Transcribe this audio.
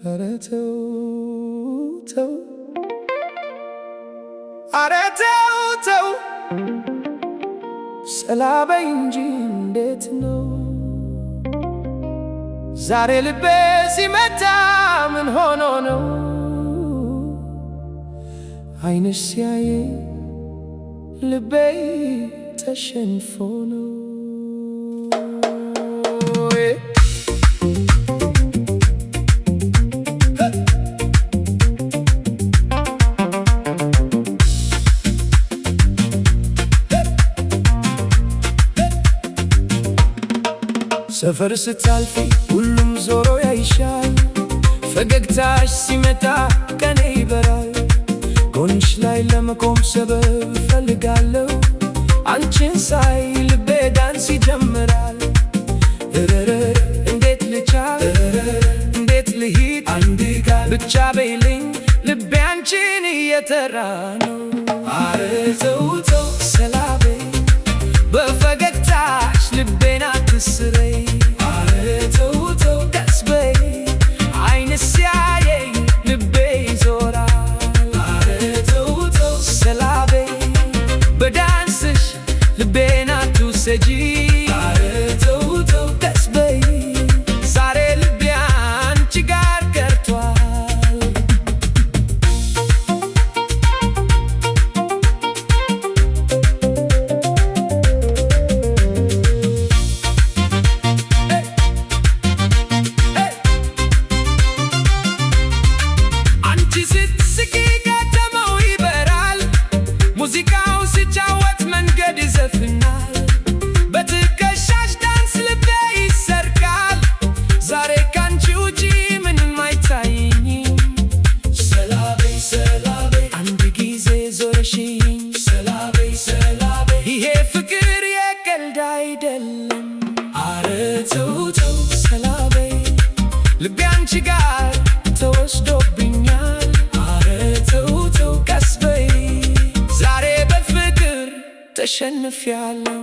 ኧረ ተው ተው ኧረ ተው ተው ሰላበኝ እንጂ እንዴት ነው ዛሬ ልቤ ሲመታ ምን ሆኖ ነው ዓይንሽ ሲያየኝ ልቤ ተሸንፎ ነው ሰፈር ስታልፊ ሁሉም ዞሮ ያይሻል ፈገግታሽ ሲመጣ ቀኔ ይበራል ጎንሽ ላይ ለመቆም ሰበብ እፈልጋለሁ አንቺን ሳይ ልቤ ዳንስ ይጀምራል እረረ እንዴት ልቻል እንዴት ልሂድ አንድ ጋር ብቻ በይልኝ ልቤ አንቺን እየጠራ ነው ኧረ ተው ተው ሰላቤ በፈገግታሽ ልቤን አትስረይ ኧረ ተው ተው ቀስ በይ ዓይንሽ ሲያየኝ ልቤ ይዞራል ኧረ ተው ተው ሰላቤ በዳንስሽ ልቤን አትውሰጂ ኧረ ተው ተው ቀስ በይ ዛሬ ልቤ አንቺ ጋር ቀርቷል ሙዚቃው ሲጫወት መንገድ ይዘፍናል በትከሻሽ ዳንስ ልቤ ይሰርቃል ዛሬ ካንቺ ውጪ ምንም አይታየኝም ሰላቤ ሰላቤ አንድ ጊዜ ዞረሽኝ ሰላቤ ሰላቤ ይሄ ፍቅር የቀልድ አይደለም ኧረ ተው ተው ሰላቤ ልቤ አንቺ ጋር ተወስዶብኛል ኧረ ተው ተው ቀስ በይ ዛሬ በፍቅር ተሸንፌያለሁ